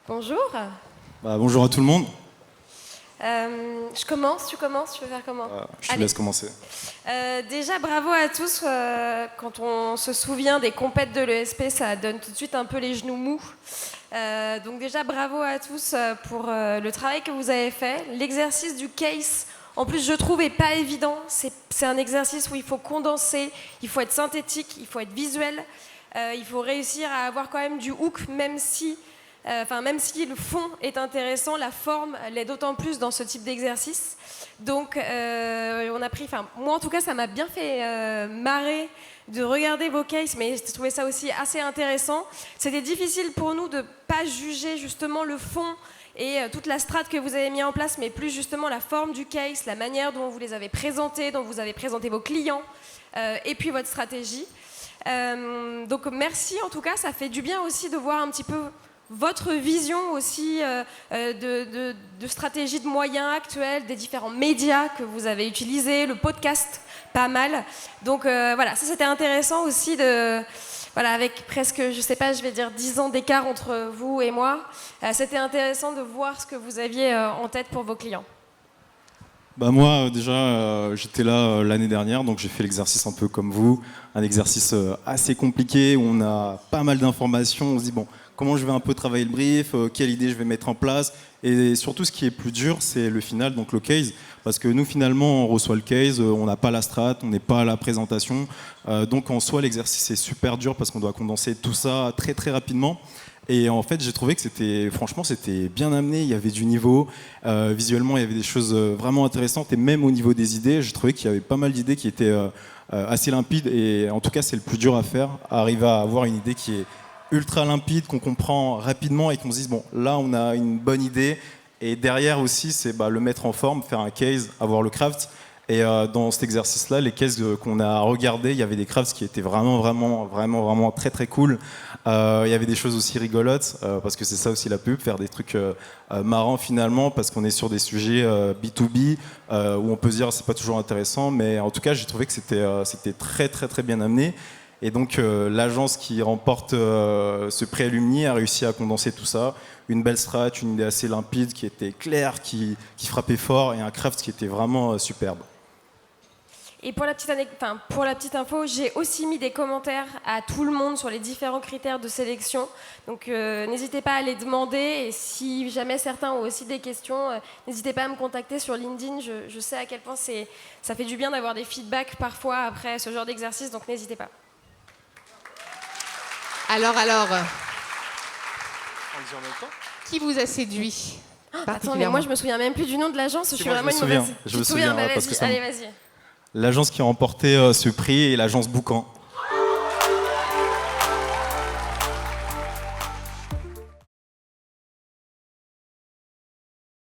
Bonjour. Bonjour à tout le monde. Je commence, tu commences, tu veux faire comment? Je te Allez. laisse commencer. Déjà, bravo à tous. Quand on se souvient des compètes de l'ESP, ça donne tout de suite un peu les genoux mous. Donc déjà, bravo à tous pour le travail que vous avez fait. L'exercice du case, en plus, je trouve, est pas évident. C'est un exercice où il faut condenser, il faut être synthétique, il faut être visuel. Il faut réussir à avoir quand même du hook, même si le fond est intéressant, la forme l'est d'autant plus dans ce type d'exercice. Donc, moi en tout cas, ça m'a bien fait marrer de regarder vos cases, mais j'ai trouvé ça aussi assez intéressant. C'était difficile pour nous de ne pas juger justement le fond et toute la strate que vous avez mis en place, mais plus justement la forme du case, la manière dont vous les avez présentés, dont vous avez présenté vos clients, et puis votre stratégie. Donc merci en tout cas, ça fait du bien aussi de voir un petit peu votre vision aussi de stratégie de moyens actuels, des différents médias que vous avez utilisés, le podcast, pas mal. Donc voilà, ça c'était intéressant aussi avec presque, je sais pas, je vais dire 10 ans d'écart entre vous et moi. C'était intéressant de voir ce que vous aviez en tête pour vos clients. Moi déjà j'étais là l'année dernière, donc j'ai fait l'exercice un peu comme vous, un exercice assez compliqué où on a pas mal d'informations, on se dit comment je vais un peu travailler le brief, quelle idée je vais mettre en place, et surtout ce qui est plus dur c'est le final, donc le case, parce que nous finalement on reçoit le case, on n'a pas la strat, on n'est pas à la présentation, donc en soi l'exercice est super dur parce qu'on doit condenser tout ça très très rapidement. Et en fait, j'ai trouvé que c'était bien amené, il y avait du niveau, visuellement il y avait des choses vraiment intéressantes, et même au niveau des idées, j'ai trouvé qu'il y avait pas mal d'idées qui étaient assez limpides, et en tout cas c'est le plus dur à faire, arriver à avoir une idée qui est ultra limpide, qu'on comprend rapidement et qu'on se dise là on a une bonne idée, et derrière aussi c'est le mettre en forme, faire un case, avoir le craft. Et dans cet exercice-là, les cases qu'on a regardées, il y avait des crafts qui étaient vraiment très très cool. Il y avait des choses aussi rigolotes, parce que c'est ça aussi la pub, faire des trucs marrants finalement, parce qu'on est sur des sujets B2B, où on peut se dire c'est pas toujours intéressant, mais en tout cas j'ai trouvé que c'était très très très bien amené. Et donc l'agence qui remporte ce prix Alumni a réussi à condenser tout ça. Une belle strat, une idée assez limpide, qui était claire, qui frappait fort, et un craft qui était vraiment superbe. Et pour la petite info, j'ai aussi mis des commentaires à tout le monde sur les différents critères de sélection. Donc n'hésitez pas à les demander, et si jamais certains ont aussi des questions, n'hésitez pas à me contacter sur LinkedIn. Je sais à quel point ça fait du bien d'avoir des feedbacks parfois après ce genre d'exercice, donc n'hésitez pas. Alors, qui vous a séduit? Attends, mais moi je me souviens même plus du nom de l'agence, je suis vraiment une mauvaise. Je me souviens, vas-y, allez, vas-y. L'agence qui a remporté ce prix est l'agence Boucan.